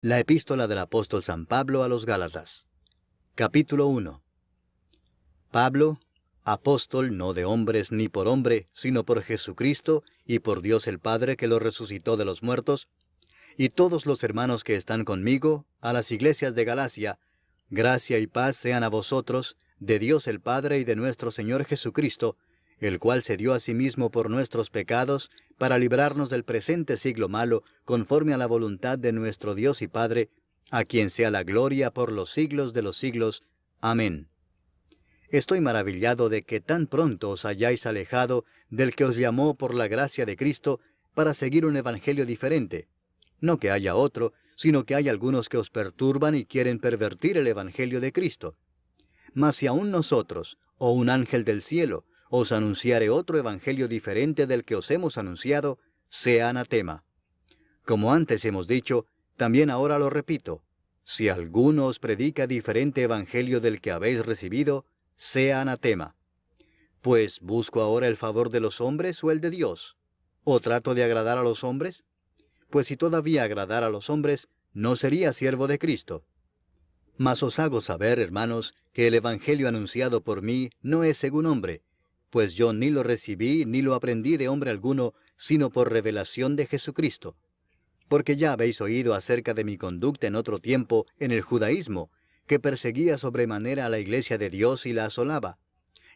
La epístola del apóstol San Pablo a los Gálatas. Capítulo 1. Pablo, apóstol no de hombres ni por hombre, sino por Jesucristo y por Dios el Padre que lo resucitó de los muertos, y todos los hermanos que están conmigo, a las iglesias de Galacia, gracia y paz sean a vosotros, de Dios el Padre y de nuestro Señor Jesucristo, el cual se dio a sí mismo por nuestros pecados, para librarnos del presente siglo malo, conforme a la voluntad de nuestro Dios y Padre, a quien sea la gloria por los siglos de los siglos. Amén. Estoy maravillado de que tan pronto os hayáis alejado del que os llamó por la gracia de Cristo para seguir un evangelio diferente. No que haya otro, sino que hay algunos que os perturban y quieren pervertir el evangelio de Cristo. Mas si aún nosotros, o un ángel del cielo, os anunciare otro evangelio diferente del que os hemos anunciado, sea anatema. Como antes hemos dicho, también ahora lo repito, si alguno os predica diferente evangelio del que habéis recibido, sea anatema. Pues, ¿busco ahora el favor de los hombres o el de Dios? ¿O trato de agradar a los hombres? Pues si todavía agradara a los hombres, no sería siervo de Cristo. Mas os hago saber, hermanos, que el evangelio anunciado por mí no es según hombre, pues yo ni lo recibí ni lo aprendí de hombre alguno, sino por revelación de Jesucristo. Porque ya habéis oído acerca de mi conducta en otro tiempo en el judaísmo, que perseguía sobremanera a la iglesia de Dios y la asolaba.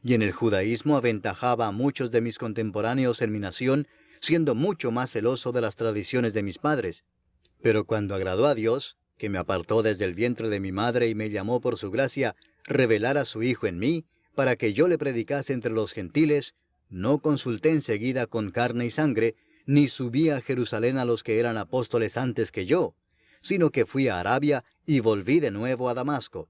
Y en el judaísmo aventajaba a muchos de mis contemporáneos en mi nación, siendo mucho más celoso de las tradiciones de mis padres. Pero cuando agradó a Dios, que me apartó desde el vientre de mi madre y me llamó por su gracia, revelar a su Hijo en mí, para que yo le predicase entre los gentiles, no consulté enseguida con carne y sangre, ni subí a Jerusalén a los que eran apóstoles antes que yo, sino que fui a Arabia y volví de nuevo a Damasco.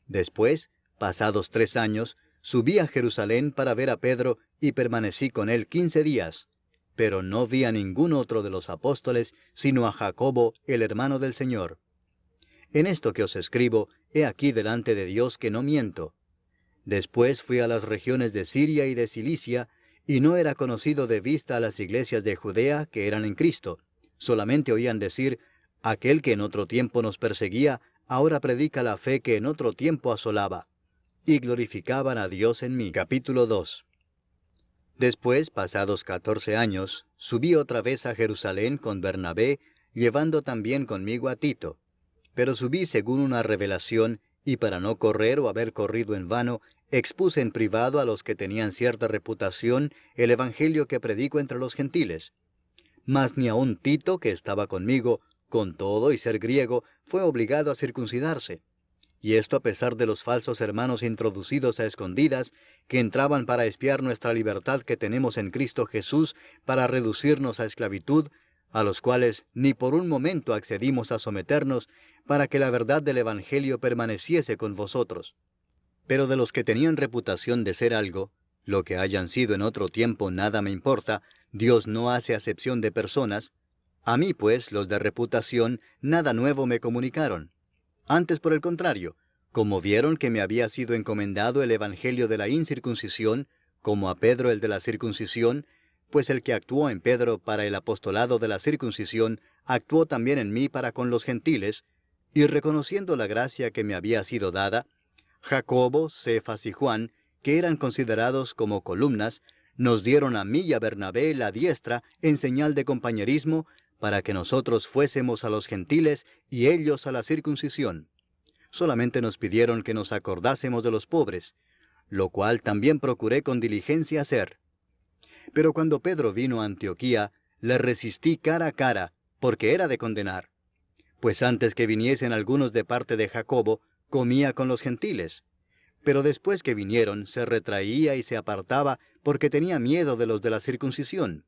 Después, pasados 3 años, subí a Jerusalén para ver a Pedro y permanecí con él 15 días, pero no vi a ningún otro de los apóstoles, sino a Jacobo, el hermano del Señor. En esto que os escribo, he aquí delante de Dios que no miento. Después fui a las regiones de Siria y de Cilicia, y no era conocido de vista a las iglesias de Judea que eran en Cristo. Solamente oían decir, aquel que en otro tiempo nos perseguía, ahora predica la fe que en otro tiempo asolaba. Y glorificaban a Dios en mí. Capítulo 2. Después, pasados 14 años, subí otra vez a Jerusalén con Bernabé, llevando también conmigo a Tito. Pero subí según una revelación, y para no correr o haber corrido en vano, expuse en privado a los que tenían cierta reputación el evangelio que predico entre los gentiles. Mas ni aun Tito, que estaba conmigo, con todo y ser griego, fue obligado a circuncidarse. Y esto a pesar de los falsos hermanos introducidos a escondidas, que entraban para espiar nuestra libertad que tenemos en Cristo Jesús, para reducirnos a esclavitud, a los cuales ni por un momento accedimos a someternos, para que la verdad del Evangelio permaneciese con vosotros. Pero de los que tenían reputación de ser algo, lo que hayan sido en otro tiempo nada me importa, Dios no hace acepción de personas. A mí, pues, los de reputación, nada nuevo me comunicaron. Antes, por el contrario, como vieron que me había sido encomendado el evangelio de la incircuncisión, como a Pedro el de la circuncisión, pues el que actuó en Pedro para el apostolado de la circuncisión, actuó también en mí para con los gentiles, y reconociendo la gracia que me había sido dada, Jacobo, Cefas y Juan, que eran considerados como columnas, nos dieron a mí y a Bernabé la diestra en señal de compañerismo, para que nosotros fuésemos a los gentiles y ellos a la circuncisión. Solamente nos pidieron que nos acordásemos de los pobres, lo cual también procuré con diligencia hacer. Pero cuando Pedro vino a Antioquía, le resistí cara a cara, porque era de condenar. Pues antes que viniesen algunos de parte de Jacobo, comía con los gentiles. Pero después que vinieron, se retraía y se apartaba, porque tenía miedo de los de la circuncisión.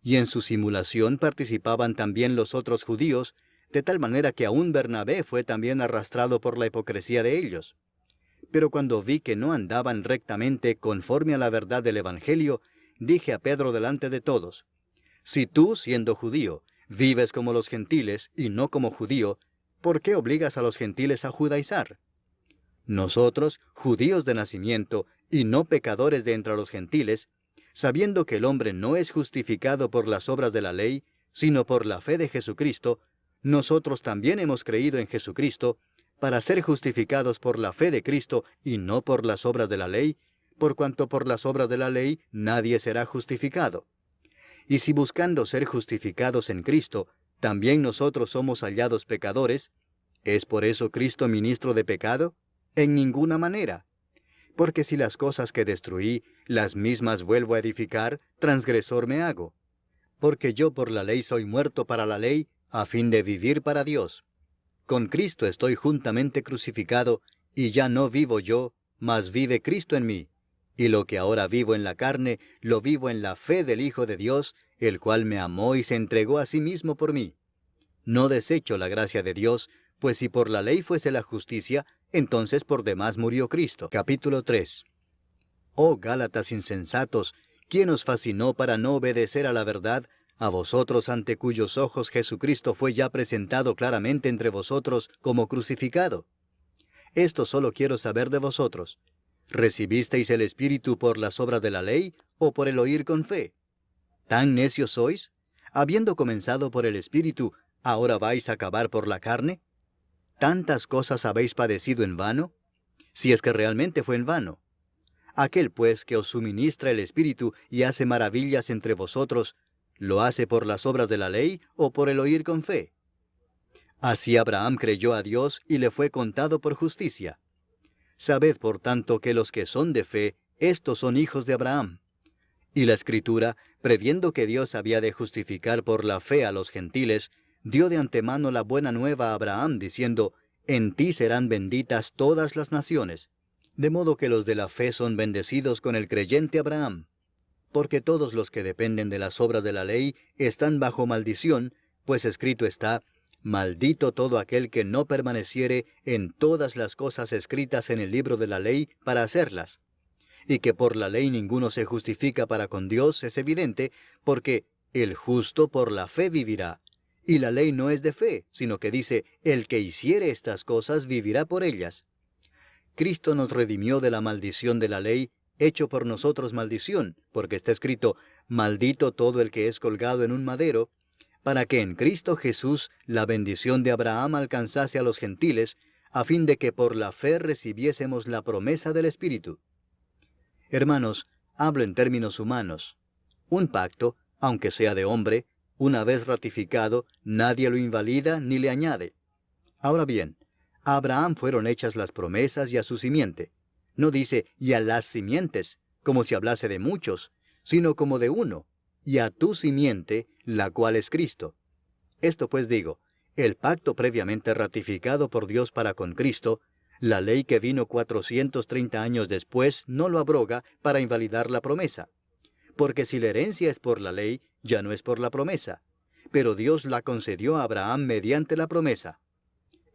Y en su simulación participaban también los otros judíos, de tal manera que aún Bernabé fue también arrastrado por la hipocresía de ellos. Pero cuando vi que no andaban rectamente conforme a la verdad del Evangelio, dije a Pedro delante de todos, si tú, siendo judío, vives como los gentiles y no como judío, ¿por qué obligas a los gentiles a judaizar? Nosotros, judíos de nacimiento y no pecadores de entre los gentiles, sabiendo que el hombre no es justificado por las obras de la ley, sino por la fe de Jesucristo, nosotros también hemos creído en Jesucristo para ser justificados por la fe de Cristo y no por las obras de la ley, por cuanto por las obras de la ley nadie será justificado. Y si buscando ser justificados en Cristo, también nosotros somos hallados pecadores, ¿es por eso Cristo ministro de pecado? En ninguna manera. Porque si las cosas que destruí, las mismas vuelvo a edificar, transgresor me hago. Porque yo por la ley soy muerto para la ley, a fin de vivir para Dios. Con Cristo estoy juntamente crucificado, y ya no vivo yo, mas vive Cristo en mí. Y lo que ahora vivo en la carne, lo vivo en la fe del Hijo de Dios, el cual me amó y se entregó a sí mismo por mí. No desecho la gracia de Dios, pues si por la ley fuese la justicia, entonces por demás murió Cristo. Capítulo 3. Oh Gálatas insensatos, ¿quién os fascinó para no obedecer a la verdad, a vosotros ante cuyos ojos Jesucristo fue ya presentado claramente entre vosotros como crucificado? Esto solo quiero saber de vosotros. ¿Recibisteis el Espíritu por las obras de la ley o por el oír con fe? ¿Tan necios sois? Habiendo comenzado por el Espíritu, ¿ahora vais a acabar por la carne? ¿Tantas cosas habéis padecido en vano? Si es que realmente fue en vano. Aquel pues que os suministra el Espíritu y hace maravillas entre vosotros, ¿lo hace por las obras de la ley o por el oír con fe? Así Abraham creyó a Dios y le fue contado por justicia. Sabed por tanto que los que son de fe, estos son hijos de Abraham. Y la Escritura, previendo que Dios había de justificar por la fe a los gentiles, dio de antemano la buena nueva a Abraham, diciendo, en ti serán benditas todas las naciones. De modo que los de la fe son bendecidos con el creyente Abraham. Porque todos los que dependen de las obras de la ley están bajo maldición, pues escrito está, maldito todo aquel que no permaneciere en todas las cosas escritas en el libro de la ley para hacerlas. Y que por la ley ninguno se justifica para con Dios es evidente, porque el justo por la fe vivirá. Y la ley no es de fe, sino que dice, el que hiciere estas cosas vivirá por ellas. Cristo nos redimió de la maldición de la ley, hecho por nosotros maldición, porque está escrito, maldito todo el que es colgado en un madero, para que en Cristo Jesús la bendición de Abraham alcanzase a los gentiles, a fin de que por la fe recibiésemos la promesa del Espíritu. Hermanos, hablo en términos humanos. Un pacto, aunque sea de hombre, una vez ratificado, nadie lo invalida ni le añade. Ahora bien, a Abraham fueron hechas las promesas y a su simiente. No dice, y a las simientes, como si hablase de muchos, sino como de uno, y a tu simiente, la cual es Cristo. Esto pues digo, el pacto previamente ratificado por Dios para con Cristo, la ley que vino 430 años después no lo abroga para invalidar la promesa. Porque si la herencia es por la ley, ya no es por la promesa. Pero Dios la concedió a Abraham mediante la promesa.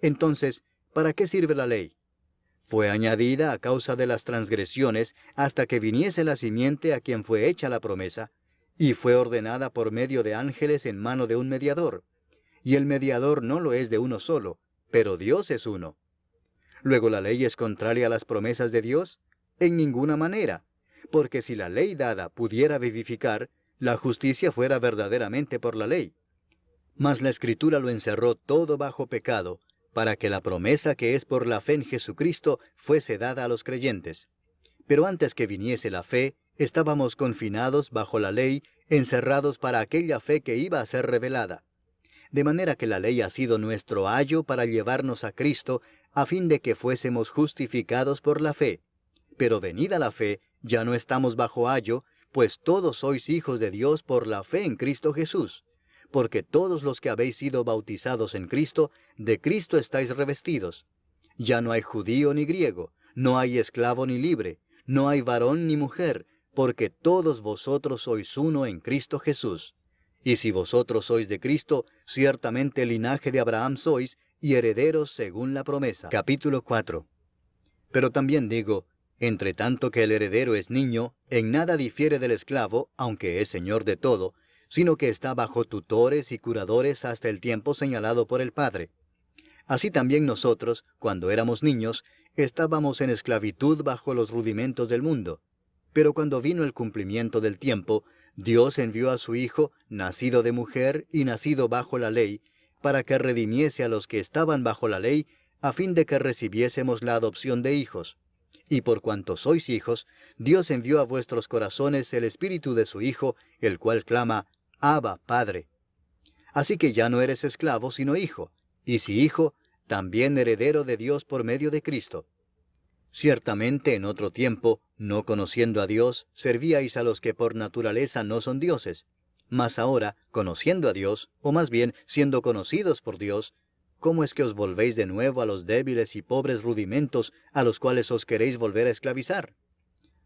Entonces, ¿para qué sirve la ley? Fue añadida a causa de las transgresiones hasta que viniese la simiente a quien fue hecha la promesa, y fue ordenada por medio de ángeles en mano de un mediador. Y el mediador no lo es de uno solo, pero Dios es uno. Luego, ¿la ley es contraria a las promesas de Dios? En ninguna manera, porque si la ley dada pudiera vivificar, la justicia fuera verdaderamente por la ley. Mas la Escritura lo encerró todo bajo pecado, para que la promesa que es por la fe en Jesucristo fuese dada a los creyentes. Pero antes que viniese la fe, estábamos confinados bajo la ley, encerrados para aquella fe que iba a ser revelada. De manera que la ley ha sido nuestro ayo para llevarnos a Cristo, a fin de que fuésemos justificados por la fe. Pero venida la fe, ya no estamos bajo ayo, pues todos sois hijos de Dios por la fe en Cristo Jesús. Porque todos los que habéis sido bautizados en Cristo, de Cristo estáis revestidos. Ya no hay judío ni griego, no hay esclavo ni libre, no hay varón ni mujer, porque todos vosotros sois uno en Cristo Jesús. Y si vosotros sois de Cristo, ciertamente linaje de Abraham sois, y herederos según la promesa. Capítulo 4. Pero también digo, entre tanto que el heredero es niño, en nada difiere del esclavo, aunque es señor de todo, sino que está bajo tutores y curadores hasta el tiempo señalado por el Padre. Así también nosotros, cuando éramos niños, estábamos en esclavitud bajo los rudimentos del mundo. Pero cuando vino el cumplimiento del tiempo, Dios envió a su Hijo, nacido de mujer y nacido bajo la ley, para que redimiese a los que estaban bajo la ley, a fin de que recibiésemos la adopción de hijos. Y por cuanto sois hijos, Dios envió a vuestros corazones el Espíritu de su Hijo, el cual clama, Abba, Padre. Así que ya no eres esclavo, sino hijo, y si hijo, también heredero de Dios por medio de Cristo. Ciertamente en otro tiempo, no conociendo a Dios, servíais a los que por naturaleza no son dioses. Mas ahora, conociendo a Dios, o más bien siendo conocidos por Dios, ¿cómo es que os volvéis de nuevo a los débiles y pobres rudimentos a los cuales os queréis volver a esclavizar?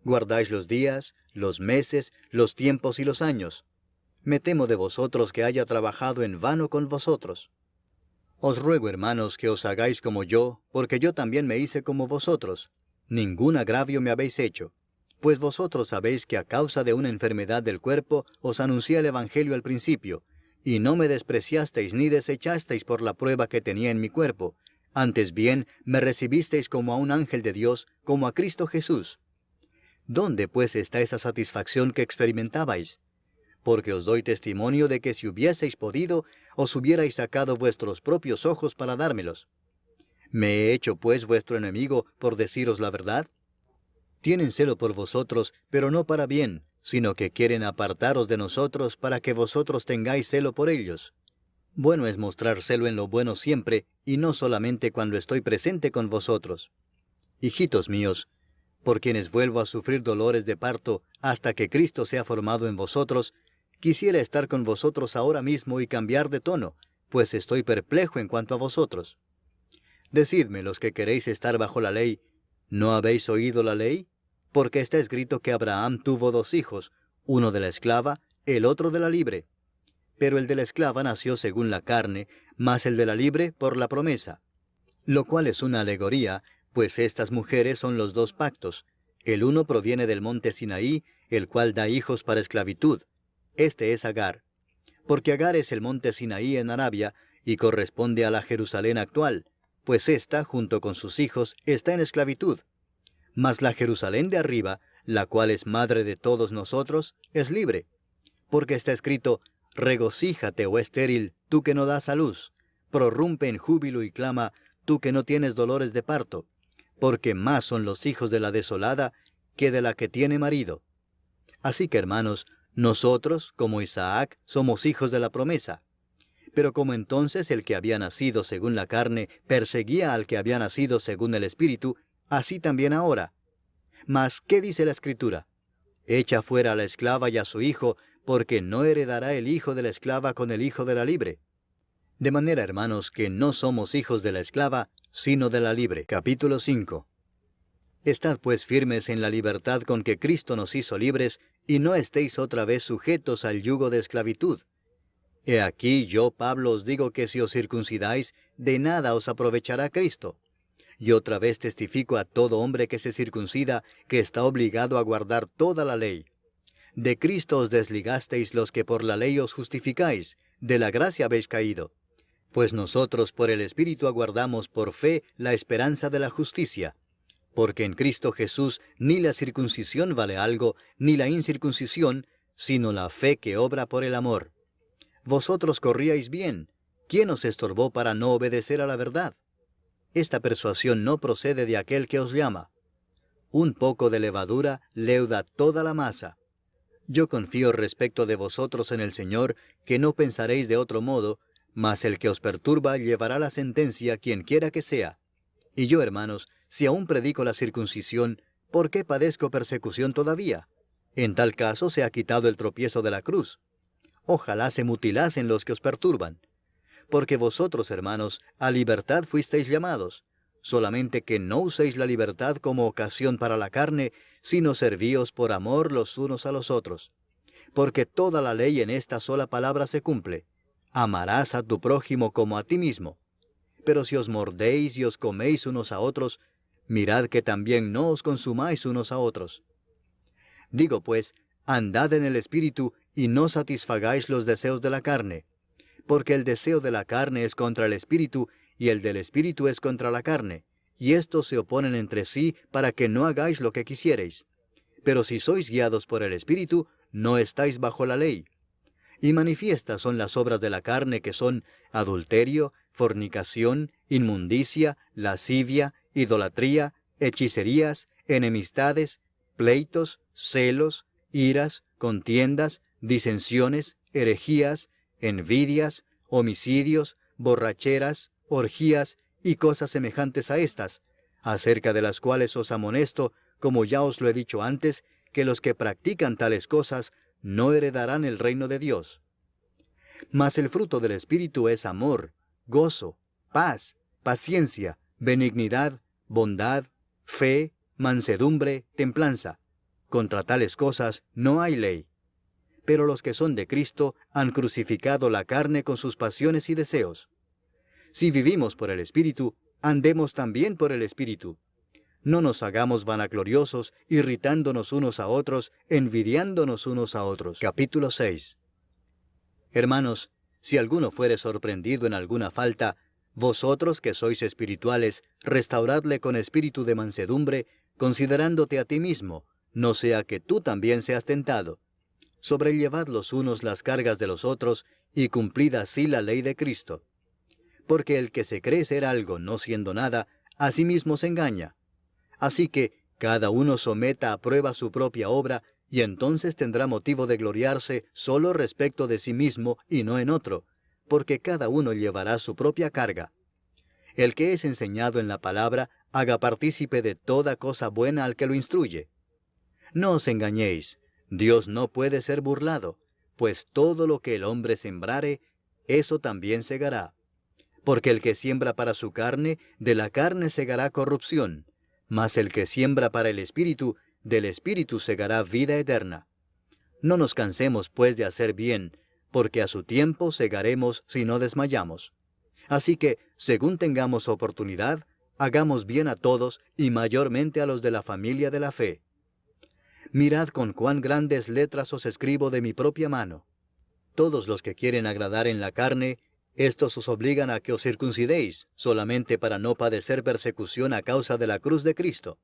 Guardáis los días, los meses, los tiempos y los años. Me temo de vosotros que haya trabajado en vano con vosotros. Os ruego, hermanos, que os hagáis como yo, porque yo también me hice como vosotros. Ningún agravio me habéis hecho. Pues vosotros sabéis que a causa de una enfermedad del cuerpo os anuncié el Evangelio al principio, y no me despreciasteis ni desechasteis por la prueba que tenía en mi cuerpo. Antes bien, me recibisteis como a un ángel de Dios, como a Cristo Jesús. ¿Dónde pues está esa satisfacción que experimentabais? Porque os doy testimonio de que si hubieseis podido, os hubierais sacado vuestros propios ojos para dármelos. ¿Me he hecho pues vuestro enemigo por deciros la verdad? Tienen celo por vosotros, pero no para bien, sino que quieren apartaros de nosotros para que vosotros tengáis celo por ellos. Bueno es mostrar celo en lo bueno siempre, y no solamente cuando estoy presente con vosotros. Hijitos míos, por quienes vuelvo a sufrir dolores de parto hasta que Cristo sea formado en vosotros, quisiera estar con vosotros ahora mismo y cambiar de tono, pues estoy perplejo en cuanto a vosotros. Decidme, los que queréis estar bajo la ley, ¿no habéis oído la ley? Porque está escrito que Abraham tuvo 2 hijos, uno de la esclava, el otro de la libre. Pero el de la esclava nació según la carne, mas el de la libre por la promesa. Lo cual es una alegoría, pues estas mujeres son los 2 pactos. El uno proviene del monte Sinaí, el cual da hijos para esclavitud. Este es Agar. Porque Agar es el monte Sinaí en Arabia, y corresponde a la Jerusalén actual, pues ésta, junto con sus hijos, está en esclavitud. Mas la Jerusalén de arriba, la cual es madre de todos nosotros, es libre. Porque está escrito, regocíjate, oh estéril, tú que no das a luz, prorrumpe en júbilo y clama, tú que no tienes dolores de parto, porque más son los hijos de la desolada que de la que tiene marido. Así que, hermanos, nosotros, como Isaac, somos hijos de la promesa. Pero como entonces el que había nacido según la carne perseguía al que había nacido según el Espíritu, así también ahora. Mas, ¿qué dice la Escritura? Echa fuera a la esclava y a su hijo, porque no heredará el hijo de la esclava con el hijo de la libre. De manera, hermanos, que no somos hijos de la esclava, sino de la libre. Capítulo 5. Estad pues firmes en la libertad con que Cristo nos hizo libres, y no estéis otra vez sujetos al yugo de esclavitud. He aquí yo, Pablo, os digo que si os circuncidáis, de nada os aprovechará Cristo. Y otra vez testifico a todo hombre que se circuncida, que está obligado a guardar toda la ley. De Cristo os desligasteis los que por la ley os justificáis, de la gracia habéis caído. Pues nosotros por el Espíritu aguardamos por fe la esperanza de la justicia. Porque en Cristo Jesús ni la circuncisión vale algo, ni la incircuncisión, sino la fe que obra por el amor. Vosotros corríais bien. ¿Quién os estorbó para no obedecer a la verdad? Esta persuasión no procede de aquel que os llama. Un poco de levadura leuda toda la masa. Yo confío respecto de vosotros en el Señor, que no pensaréis de otro modo, mas el que os perturba llevará la sentencia quien quiera que sea. Y yo, hermanos, si aún predico la circuncisión, ¿por qué padezco persecución todavía? En tal caso se ha quitado el tropiezo de la cruz. Ojalá se mutilasen los que os perturban. Porque vosotros, hermanos, a libertad fuisteis llamados, solamente que no uséis la libertad como ocasión para la carne, sino servíos por amor los unos a los otros. Porque toda la ley en esta sola palabra se cumple: amarás a tu prójimo como a ti mismo. Pero si os mordéis y os coméis unos a otros, mirad que también no os consumáis unos a otros. Digo pues, andad en el Espíritu, y no satisfagáis los deseos de la carne. Porque el deseo de la carne es contra el Espíritu, y el del Espíritu es contra la carne, y estos se oponen entre sí para que no hagáis lo que quisierais. Pero si sois guiados por el Espíritu, no estáis bajo la ley. Y manifiestas son las obras de la carne, que son adulterio, fornicación, inmundicia, lascivia, idolatría, hechicerías, enemistades, pleitos, celos, iras, contiendas, disensiones, herejías, envidias, homicidios, borracheras, orgías y cosas semejantes a estas, acerca de las cuales os amonesto, como ya os lo he dicho antes, que los que practican tales cosas no heredarán el reino de Dios. Mas el fruto del Espíritu es amor, gozo, paz, paciencia, benignidad, bondad, fe, mansedumbre, templanza. Contra tales cosas no hay ley. Pero los que son de Cristo han crucificado la carne con sus pasiones y deseos. Si vivimos por el Espíritu, andemos también por el Espíritu. No nos hagamos vanagloriosos, irritándonos unos a otros, envidiándonos unos a otros. Capítulo 6. Hermanos, si alguno fuere sorprendido en alguna falta, vosotros que sois espirituales, restauradle con espíritu de mansedumbre, considerándote a ti mismo, no sea que tú también seas tentado. Sobrellevad los unos las cargas de los otros, y cumplid así la ley de Cristo. Porque el que se cree ser algo no siendo nada, a sí mismo se engaña. Así que cada uno someta a prueba su propia obra, y entonces tendrá motivo de gloriarse solo respecto de sí mismo y no en otro, porque cada uno llevará su propia carga. El que es enseñado en la palabra, haga partícipe de toda cosa buena al que lo instruye. No os engañéis, Dios no puede ser burlado, pues todo lo que el hombre sembrare, eso también segará. Porque el que siembra para su carne, de la carne segará corrupción, mas el que siembra para el Espíritu, del Espíritu segará vida eterna. No nos cansemos, pues, de hacer bien, porque a su tiempo segaremos si no desmayamos. Así que, según tengamos oportunidad, hagamos bien a todos, y mayormente a los de la familia de la fe. Mirad con cuán grandes letras os escribo de mi propia mano. Todos los que quieren agradar en la carne, estos os obligan a que os circuncidéis, solamente para no padecer persecución a causa de la cruz de Cristo.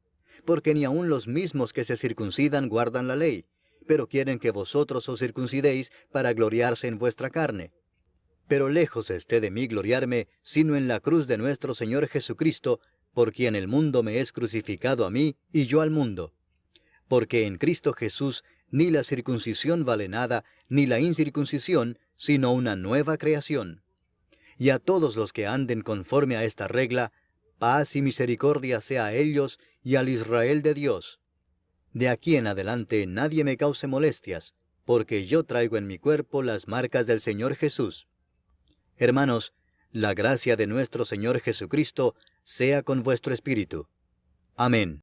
Porque ni aun los mismos que se circuncidan guardan la ley, pero quieren que vosotros os circuncidéis para gloriarse en vuestra carne. Pero lejos esté de mí gloriarme, sino en la cruz de nuestro Señor Jesucristo, por quien el mundo me es crucificado a mí, y yo al mundo. Porque en Cristo Jesús ni la circuncisión vale nada, ni la incircuncisión, sino una nueva creación. Y a todos los que anden conforme a esta regla, paz y misericordia sea a ellos y al Israel de Dios. De aquí en adelante nadie me cause molestias, porque yo traigo en mi cuerpo las marcas del Señor Jesús. Hermanos, la gracia de nuestro Señor Jesucristo sea con vuestro espíritu. Amén.